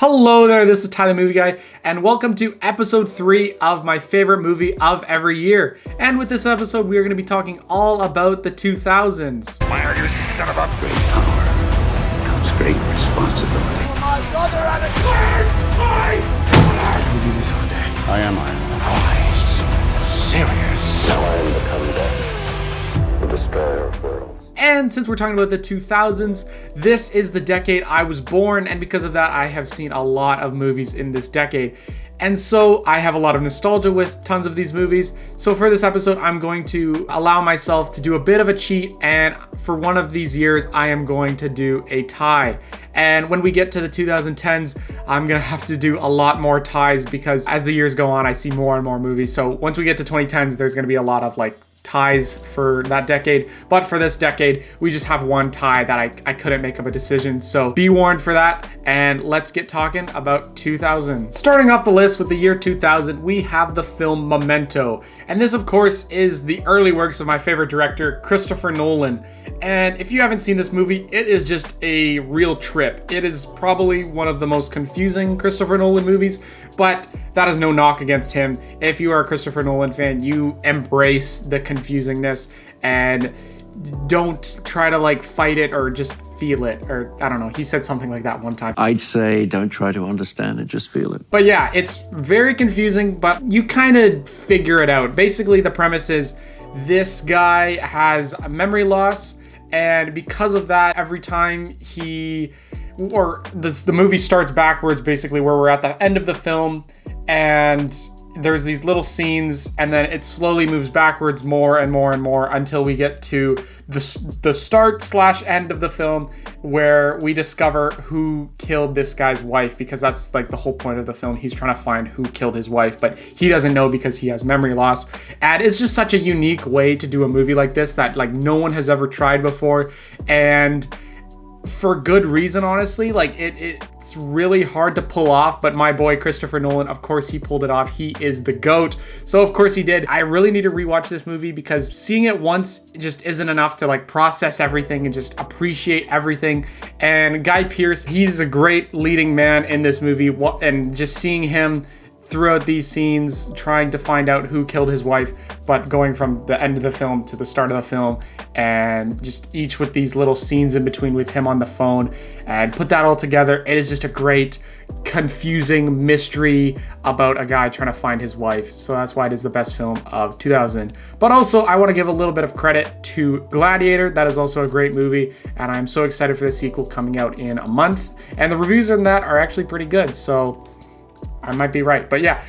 Hello there, this is Tyler Movie Guy, and welcome to episode 3 of my favorite movie of every year. And with this episode, we are going to be talking all about the 2000s. Why you son of a great power comes great responsibility. My brother had a sword! You do this all day. I am Iron Man. Why so serious? I am the comeback, the destroyer of worlds. And since we're talking about the 2000s, this is the decade I was born, and because of that, I have seen a lot of movies in this decade. And so I have a lot of nostalgia with tons of these movies. So for this episode, I'm going to allow myself to do a bit of a cheat, and for one of these years, I am going to do a tie. And when we get to the 2010s, I'm gonna have to do a lot more ties because as the years go on, I see more and more movies. So once we get to 2010s, there's gonna be a lot of ties for that decade, but for this decade we just have one tie that I couldn't make up a decision, so be warned for that. And let's get talking about 2000. Starting off the list with the year 2000, we have the film Memento, and this of course is the early works of my favorite director, Christopher Nolan. And if you haven't seen this movie, it is just a real trip. It is probably one of the most confusing Christopher Nolan movies, but that is no knock against him. If you are a Christopher Nolan fan, you embrace the confusingness and don't try to fight it or just feel it, or I don't know, he said something like that one time. I'd say don't try to understand it, just feel it. But yeah, it's very confusing, but you kind of figure it out. Basically, the premise is this guy has a memory loss, and because of that, every time the movie starts backwards, basically, where we're at the end of the film, and there's these little scenes, and then it slowly moves backwards more and more and more until we get to the start/end of the film, where we discover who killed this guy's wife, because that's the whole point of the film. He's trying to find who killed his wife, but he doesn't know because he has memory loss. And it's just such a unique way to do a movie like this that no one has ever tried before, and for good reason, honestly. It's really hard to pull off, but my boy Christopher Nolan, of course he pulled it off. He is the GOAT, so of course he did. I really need to rewatch this movie because seeing it once just isn't enough to process everything and just appreciate everything. And Guy Pearce, he's a great leading man in this movie, and just seeing him throughout these scenes trying to find out who killed his wife, but going from the end of the film to the start of the film, and just each with these little scenes in between with him on the phone, and put that all together, it is just a great confusing mystery about a guy trying to find his wife. So that's why it is the best film of 2000. But also, I want to give a little bit of credit to Gladiator. That is also a great movie, and I'm so excited for the sequel coming out in a month, and the reviews on that are actually pretty good, so I might be right. But yeah,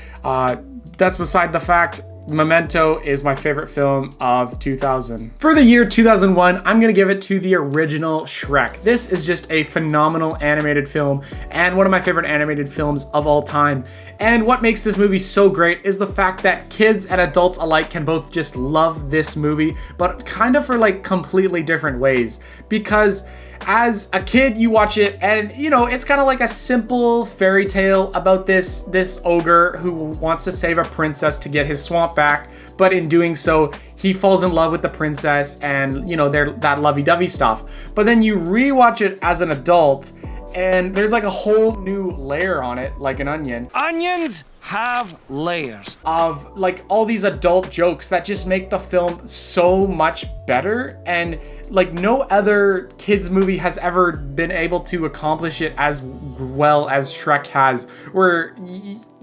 that's beside the fact. Memento is my favorite film of 2000. For the year 2001, I'm gonna give it to the original Shrek. This is just a phenomenal animated film and one of my favorite animated films of all time. And what makes this movie so great is the fact that kids and adults alike can both just love this movie, but kind of for completely different ways. Because as a kid, you watch it and it's kind of like a simple fairy tale about this ogre who wants to save a princess to get his swamp back, but in doing so he falls in love with the princess, and they're that lovey-dovey stuff. But then you rewatch it as an adult and there's a whole new layer on it, like an onion. Onions have layers Of all these adult jokes that just make the film so much better, and no other kids movie has ever been able to accomplish it as well as Shrek has, where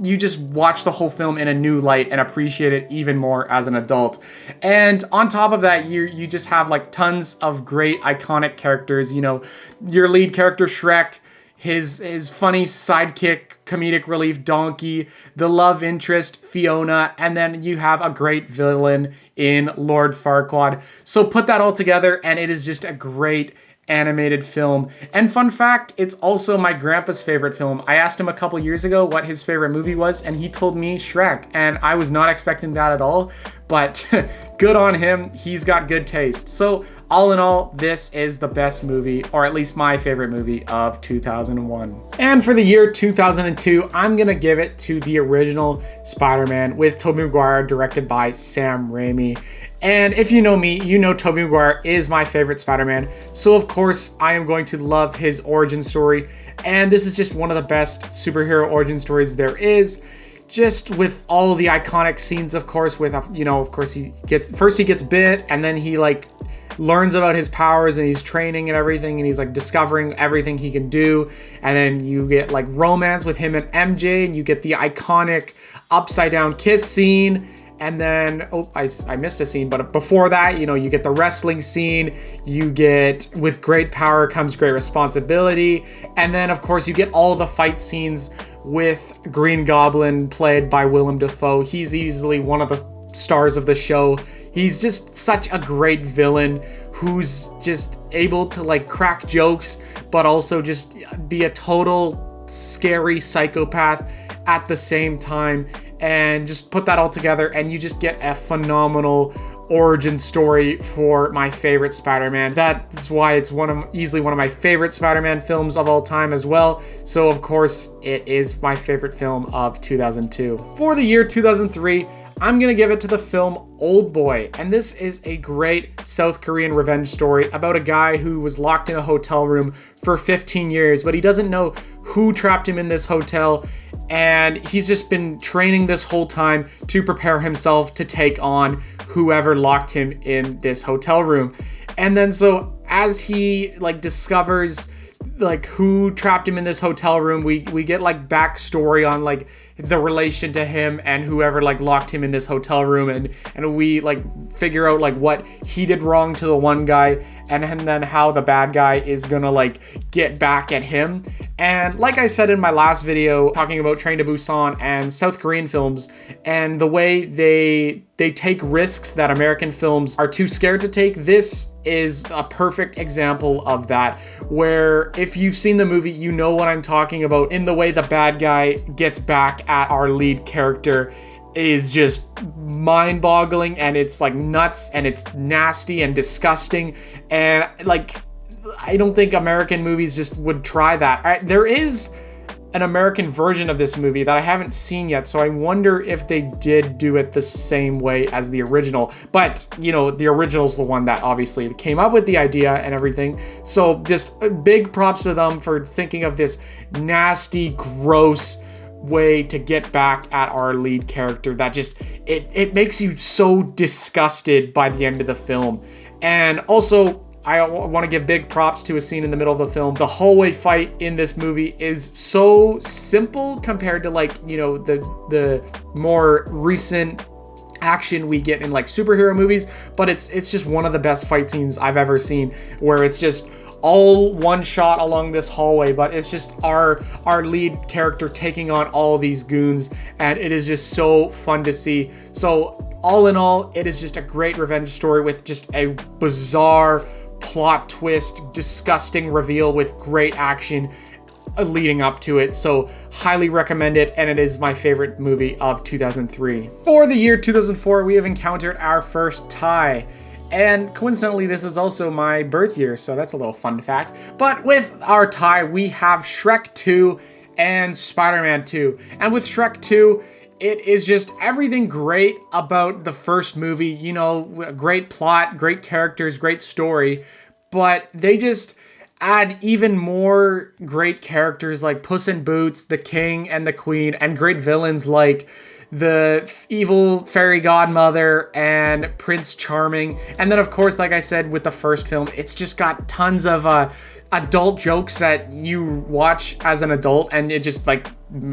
you just watch the whole film in a new light and appreciate it even more as an adult. And on top of that, you just have tons of great iconic characters. Your lead character Shrek, his funny sidekick, comedic relief Donkey, the love interest Fiona, and then you have a great villain in Lord Farquaad. So put that all together and it is just a great animated film. And fun fact, it's also my grandpa's favorite film. I asked him a couple years ago what his favorite movie was, and he told me Shrek, and I was not expecting that at all, but good on him. He's got good taste. So all in all, this is the best movie, or at least my favorite movie of 2001. And for the year 2002, I'm gonna give it to the original Spider-Man with Tobey Maguire, directed by Sam Raimi. And if you know me, you know Tobey Maguire is my favorite Spider-Man, so of course I am going to love his origin story, and this is just one of the best superhero origin stories there is. Just with all the iconic scenes, of course, with, you know, of course he gets bit, and then he like learns about his powers and he's training and everything, and he's like discovering everything he can do. And then you get like romance with him and MJ, and you get the iconic upside down kiss scene. And then, oh, I missed a scene, but before that, you know, you get the wrestling scene, you get with great power comes great responsibility. And then of course you get all the fight scenes with Green Goblin, played by Willem Dafoe. He's easily one of the stars of the show. He's just such a great villain who's just able to like crack jokes, but also just be a total scary psychopath at the same time, and just put that all together and you just get a phenomenal origin story for my favorite Spider-Man. That's why it's easily one of my favorite Spider-Man films of all time as well. So of course it is my favorite film of 2002. For the year 2003, I'm gonna give it to the film Oldboy, and this is a great South Korean revenge story about a guy who was locked in a hotel room for 15 years, but he doesn't know who trapped him in this hotel, and he's just been training this whole time to prepare himself to take on whoever locked him in this hotel room. And then so as he like discovers like who trapped him in this hotel room, we get like backstory on like the relation to him and whoever like locked him in this hotel room, and we like figure out like what he did wrong to the one guy, and then how the bad guy is gonna like get back at him. And like I said in my last video talking about Train to Busan and South Korean films and the way they take risks that American films are too scared to take, this is a perfect example of that, where if you've seen the movie, you know what I'm talking about in the way the bad guy gets back at our lead character is just mind-boggling, and it's like nuts, and it's nasty and disgusting, and like I don't think American movies just would try that. There is an American version of this movie that I haven't seen yet, so I wonder if they did do it the same way as the original. But you know, the original's the one that obviously came up with the idea and everything, so just big props to them for thinking of this nasty, gross way to get back at our lead character that just it makes you so disgusted by the end of the film. And also I want to give big props to a scene in the middle of the film. The hallway fight in this movie is so simple compared to like, you know, the more recent action we get in like superhero movies, but it's just one of the best fight scenes I've ever seen, where it's just all one shot along this hallway, but it's just our lead character taking on all these goons, and it is just so fun to see. So all in all, it is just a great revenge story with just a bizarre plot twist, disgusting reveal with great action leading up to it. So highly recommend it, and it is my favorite movie of 2003. For the year 2004, we have encountered our first tie. And coincidentally, this is also my birth year, so that's a little fun fact. But with our tie, we have Shrek 2 and Spider-Man 2. And with Shrek 2, it is just everything great about the first movie. You know, great plot, great characters, great story. But they just add even more great characters like Puss in Boots, the King and the Queen, and great villains like the evil fairy godmother and Prince Charming. And then of course, like I said with the first film, it's just got tons of adult jokes that you watch as an adult, and it just like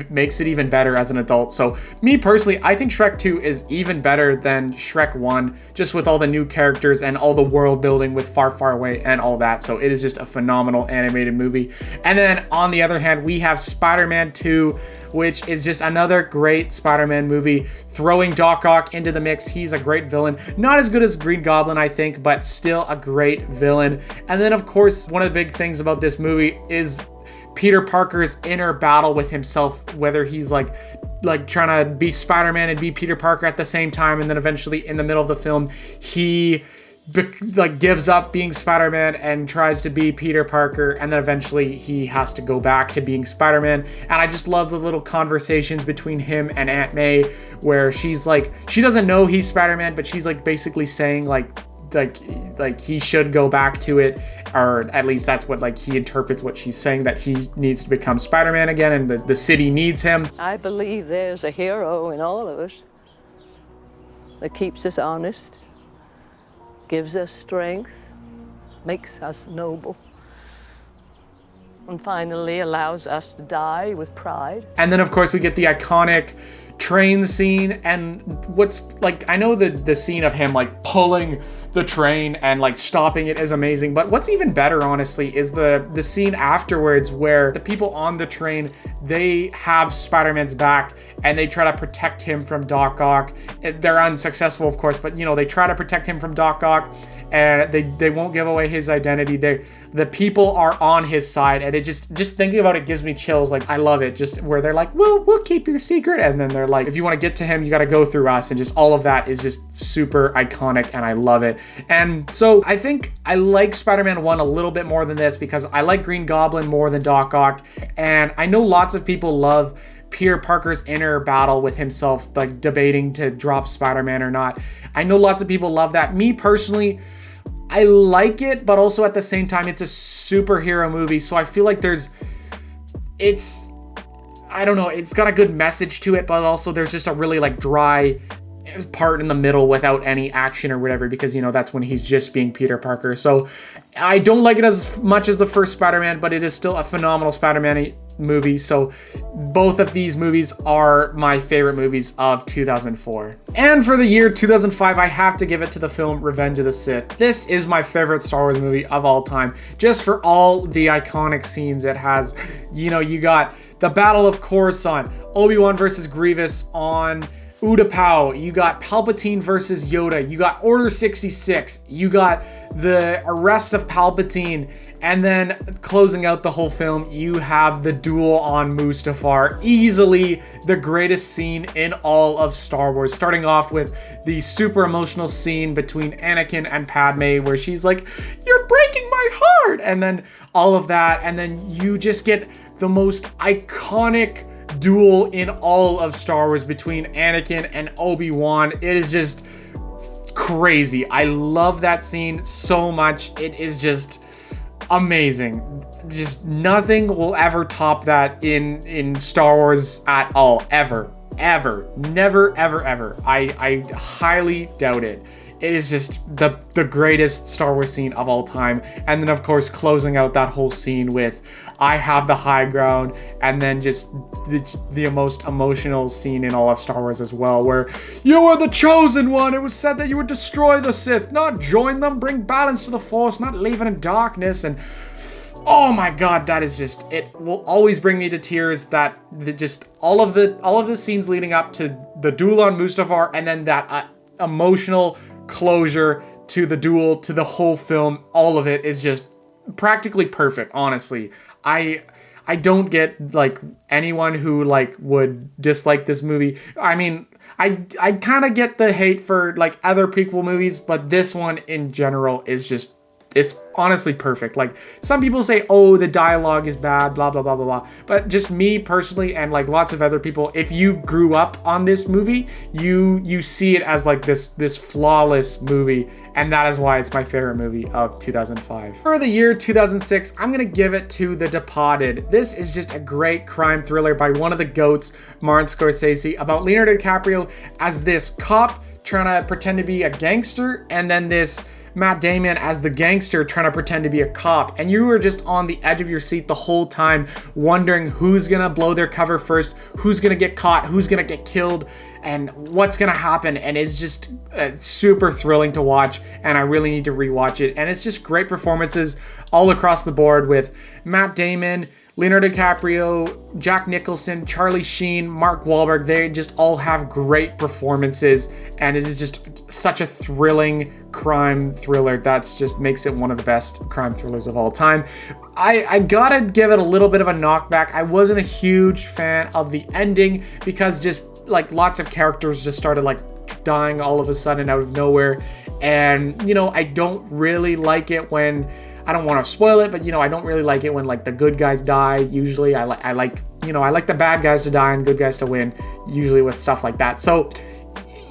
makes it even better as an adult. So me personally, I think Shrek 2 is even better than Shrek 1, just with all the new characters and all the world building with Far Far Away and all that. So it is just a phenomenal animated movie. And then on the other hand, we have Spider-Man 2, which is just another great Spider-Man movie, throwing Doc Ock into the mix. He's a great villain. Not as good as Green Goblin, I think, but still a great villain. And then, of course, one of the big things about this movie is Peter Parker's inner battle with himself, whether he's like trying to be Spider-Man and be Peter Parker at the same time, and then eventually in the middle of the film, he like gives up being Spider-Man and tries to be Peter Parker, and then eventually he has to go back to being Spider-Man. And I just love the little conversations between him and Aunt May, where she's like, she doesn't know he's Spider-Man, but she's like basically saying like he should go back to it, or at least that's what like he interprets what she's saying, that he needs to become Spider-Man again, and the city needs him. I believe there's a hero in all of us that keeps us honest, gives us strength, makes us noble, and finally allows us to die with pride. And then of course we get the iconic train scene, and what's like, I know the scene of him like pulling the train and like stopping it is amazing, but what's even better honestly is the scene afterwards where the people on the train, they have Spider-Man's back and they try to protect him from Doc Ock. They're unsuccessful of course, but you know, they try to protect him from Doc Ock, and they won't give away his identity. The people are on his side, and it just thinking about it gives me chills. Like, I love it, just where they're like, we'll keep your secret, and then they're like, if you want to get to him, you got to go through us, and just all of that is just super iconic, and I love it. And so I think I like Spider-Man 1 a little bit more than this, because I like Green Goblin more than Doc Ock, and I know lots of people love Peter Parker's inner battle with himself, like debating to drop Spider-Man or not. I know lots of people love that. Me personally, I like it, but also at the same time, it's a superhero movie, so I feel like I don't know, it's got a good message to it, but also there's just a really like dry part in the middle without any action or whatever, because you know, that's when he's just being Peter Parker. So I don't like it as much as the first Spider-Man, but it is still a phenomenal Spider-Man movie. So both of these movies are my favorite movies of 2004. And for the year 2005, I have to give it to the film Revenge of the Sith. This is my favorite Star Wars movie of all time, just for all the iconic scenes it has. You know, you got the Battle of Coruscant, Obi-Wan versus Grievous on Utapau, you got Palpatine versus Yoda, you got Order 66, you got the arrest of Palpatine, and then closing out the whole film, you have the duel on Mustafar. Easily the greatest scene in all of Star Wars, starting off with the super emotional scene between Anakin and Padme, where she's like, "You're breaking my heart," and then all of that, and then you just get the most iconic duel in all of Star Wars between Anakin and Obi-Wan. It is just crazy. I love that scene so much. It is just amazing. Just nothing will ever top that in Star Wars at all, ever, never, ever. I highly doubt it. It is just the greatest Star Wars scene of all time. And then of course closing out that whole scene with "I have the high ground," and then just the most emotional scene in all of Star Wars as well, where "You are the chosen one. It was said that you would destroy the Sith, not join them, bring balance to the Force, not leave it in darkness." And oh my god, that is just, it will always bring me to tears. That just all of the scenes leading up to the duel on Mustafar, and then that emotional closure to the duel, to the whole film, all of it is just practically perfect. Honestly, I don't get like anyone who like would dislike this movie. I mean, I kind of get the hate for like other prequel movies, but this one in general is just, it's honestly perfect. Like, some people say, oh, the dialogue is bad, blah, blah, blah, blah, blah. But just me personally, and like lots of other people, if you grew up on this movie, you see it as like this flawless movie. And that is why it's my favorite movie of 2005. For the year 2006, I'm gonna give it to The Departed. This is just a great crime thriller by one of the GOATs, Martin Scorsese, about Leonardo DiCaprio as this cop trying to pretend to be a gangster, and then this Matt Damon as the gangster trying to pretend to be a cop. And you were just on the edge of your seat the whole time, wondering who's gonna blow their cover first, who's gonna get caught, who's gonna get killed, and what's gonna happen. And it's just super thrilling to watch, and I really need to rewatch it. And it's just great performances all across the board with Matt Damon, Leonardo DiCaprio, Jack Nicholson, Charlie Sheen, Mark Wahlberg. They just all have great performances, and it is just such a thrilling crime thriller that's just makes it one of the best crime thrillers of all time. I gotta give it a little bit of a knockback. I wasn't a huge fan of the ending, because just like lots of characters just started like dying all of a sudden out of nowhere. And, you know, I don't really like it when, I don't want to spoil it, but, you know, I don't really like it when like the good guys die. Usually I like, you know, I like the bad guys to die and good guys to win, usually with stuff like that. So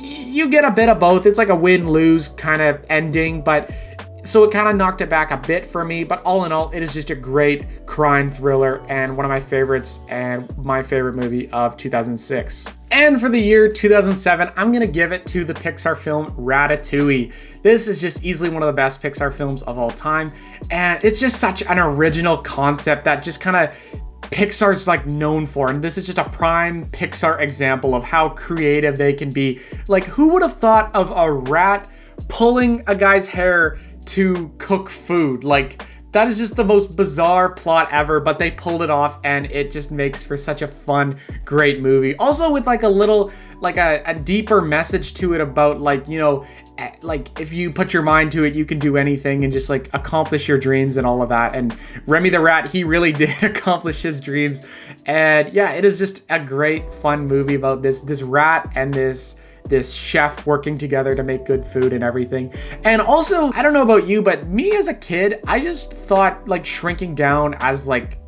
you get a bit of both. It's like a win-lose kind of ending, but so it kind of knocked it back a bit for me. But all in all, it is just a great crime thriller and one of my favorites and my favorite movie of 2006. And for the year 2007, I'm going to give it to the Pixar film Ratatouille. This is just easily one of the best Pixar films of all time. And it's just such an original concept that just kind of Pixar's like known for. And this is just a prime Pixar example of how creative they can be. Like, who would have thought of a rat pulling a guy's hair to cook food? Like, that is just the most bizarre plot ever, but they pulled it off and it just makes for such a fun, great movie. Also with like a little, like a deeper message to it about like, you know, like if you put your mind to it, you can do anything and just like accomplish your dreams and all of that. And Remy the Rat, he really did accomplish his dreams. And yeah, it is just a great, fun movie about this rat and this chef working together to make good food and everything. And also, I don't know about you, but me as a kid, I just thought like shrinking down as like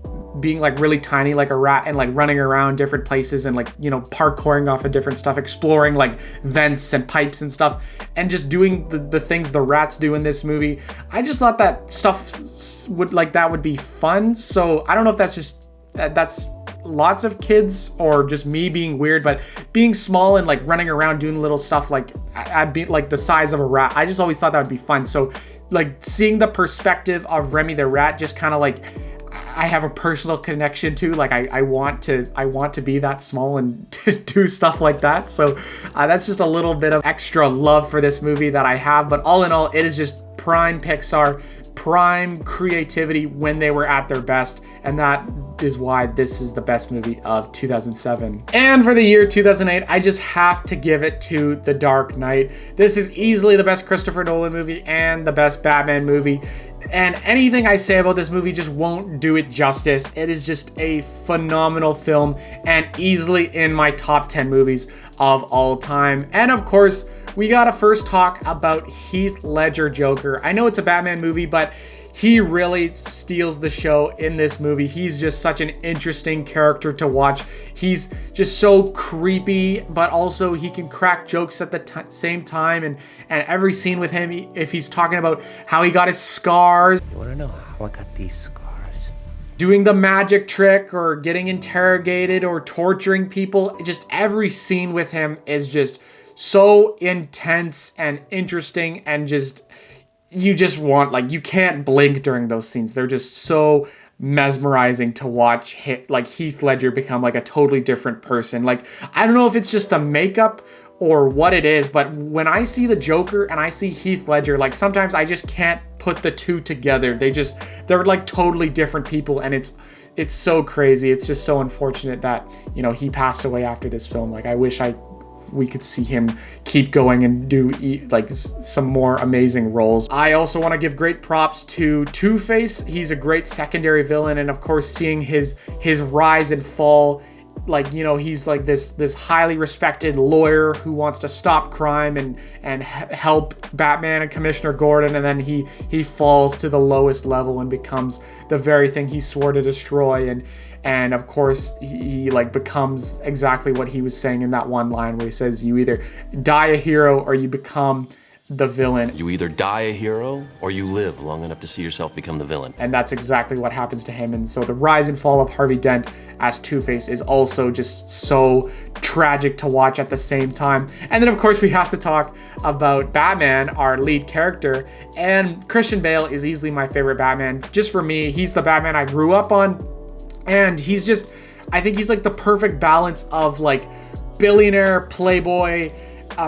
being like really tiny like a rat and like running around different places and like, you know, parkouring off of different stuff, exploring like vents and pipes and stuff, and just doing the things the rats do in this movie. I just thought that stuff would be fun. So I don't know if that's just that's lots of kids or just me being weird, but being small and like running around doing little stuff like I'd be like the size of a rat, I just always thought that would be fun. So like seeing the perspective of Remy the Rat just kind of like I have a personal connection to, like I want to be that small and do stuff like that. So that's just a little bit of extra love for this movie that I have. But all in all, it is just prime Pixar, prime creativity when they were at their best, and that is why this is the best movie of 2007. And for the year 2008, I just have to give it to The Dark Knight. This is easily the best Christopher Nolan movie and the best Batman movie. And anything I say about this movie just won't do it justice. It is just a phenomenal film and easily in my top 10 movies of all time. And of course, we gotta first talk about Heath Ledger Joker. I know it's a Batman movie, but he really steals the show in this movie. He's just such an interesting character to watch. He's just so creepy, but also he can crack jokes at the same time. And every scene with him, if he's talking about how he got his scars, You wanna know how I got these scars? doing the magic trick or getting interrogated or torturing people, just every scene with him is just so intense and interesting, and just you just want, like, you can't blink during those scenes. They're just so mesmerizing to watch Heath Ledger become like a totally different person. Like, I don't know if it's just the makeup or what it is, but when I see the Joker and I see Heath Ledger, like sometimes I just can't put the two together. They're like totally different people, and it's so crazy. It's just so unfortunate that, you know, he passed away after this film. Like, I wish we could see him keep going and do like some more amazing roles. I also want to give great props to Two-Face. He's a great secondary villain, and of course seeing his rise and fall. Like, you know, he's like this highly respected lawyer who wants to stop crime and help Batman and Commissioner Gordon, and then he falls to the lowest level and becomes the very thing he swore to destroy. And of course, he like becomes exactly what he was saying in that one line where he says, you either die a hero or you become the villain. You either die a hero or you live long enough to see yourself become the villain. And that's exactly what happens to him. And so the rise and fall of Harvey Dent as Two-Face is also just so tragic to watch at the same time. And then of course we have to talk about Batman, our lead character. And Christian Bale is easily my favorite Batman. Just for me, he's the Batman I grew up on. And he's just, I think he's like the perfect balance of like billionaire playboy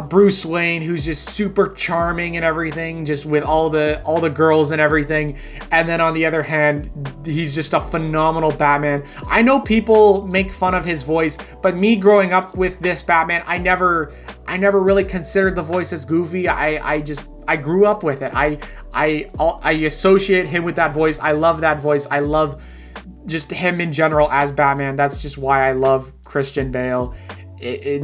Bruce Wayne, who's just super charming and everything, just with all the girls and everything. And then on the other hand, he's just a phenomenal Batman. I know people make fun of his voice, but me growing up with this Batman, I never really considered the voice as goofy. I grew up with it. I associate him with that voice. I love that voice. I love just him in general as Batman. That's just why I love Christian Bale.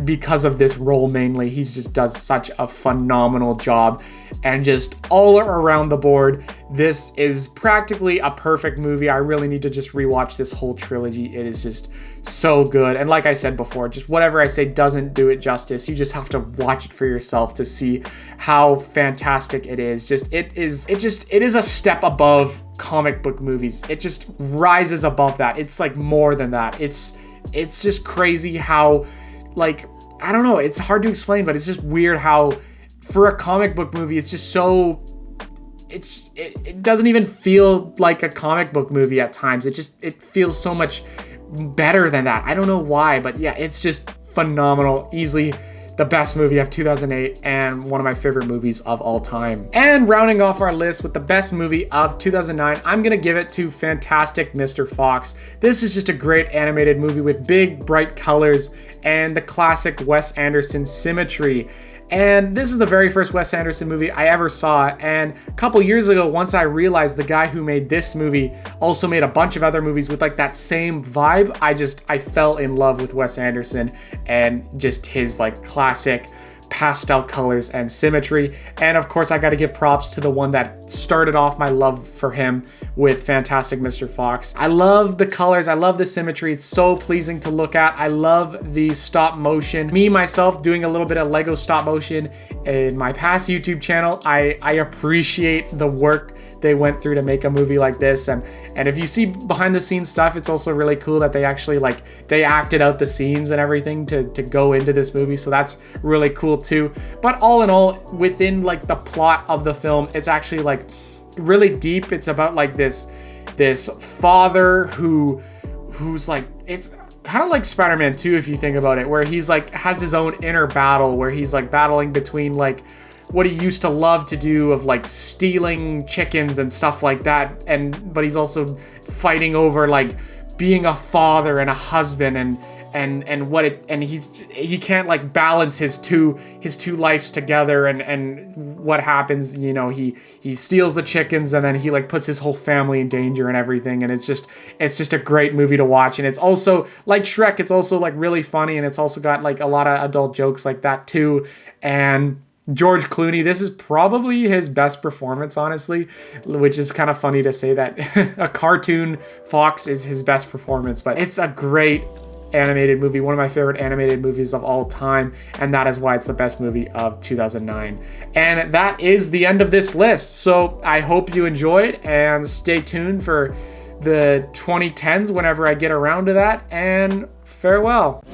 because of this role mainly. He just does such a phenomenal job, and just all around the board, this is practically a perfect movie. I really need to just rewatch this whole trilogy. It is just so good. And like I said before, just whatever I say doesn't do it justice. You just have to watch it for yourself to see how fantastic it is. It is a step above comic book movies. It just rises above that. It's like more than that. It's just crazy how, like, I don't know, it's hard to explain, but it's just weird how for a comic book movie, it's just so, it doesn't even feel like a comic book movie at times. It feels so much better than that. I don't know why, but yeah, it's just phenomenal. Easily the best movie of 2008 and one of my favorite movies of all time. And rounding off our list with the best movie of 2009, I'm gonna give it to Fantastic Mr. Fox. This is just a great animated movie with big, bright colors and the classic Wes Anderson symmetry. And this is the very first Wes Anderson movie I ever saw. And a couple years ago, once I realized the guy who made this movie also made a bunch of other movies with like that same vibe, I fell in love with Wes Anderson and just his like classic pastel colors and symmetry. And of course, I got to give props to the one that started off my love for him with Fantastic Mr. Fox. I love the colors. I love the symmetry. It's so pleasing to look at. I love the stop motion. Me, myself, doing a little bit of Lego stop motion in my past YouTube channel. I appreciate the work they went through to make a movie like this. And if you see behind the scenes stuff, it's also really cool that they actually they acted out the scenes and everything to go into this movie. So that's really cool too. But all in all, within like the plot of the film, it's actually like really deep. It's about like this father who's like, it's kind of like Spider-Man 2 if you think about it, where he's like has his own inner battle where he's like battling between like what he used to love to do of like stealing chickens and stuff like that, but he's also fighting over like being a father and a husband and he can't like balance his two lives together, and what happens, you know, he steals the chickens and then he like puts his whole family in danger and everything. And it's just a great movie to watch. And it's also like Shrek, it's also like really funny, and it's also got like a lot of adult jokes like that too. And George Clooney, this is probably his best performance, honestly, which is kind of funny to say that a cartoon Fox is his best performance, but it's a great animated movie, one of my favorite animated movies of all time, and that is why it's the best movie of 2009. And that is the end of this list. So I hope you enjoyed, and stay tuned for the 2010s whenever I get around to that, and farewell.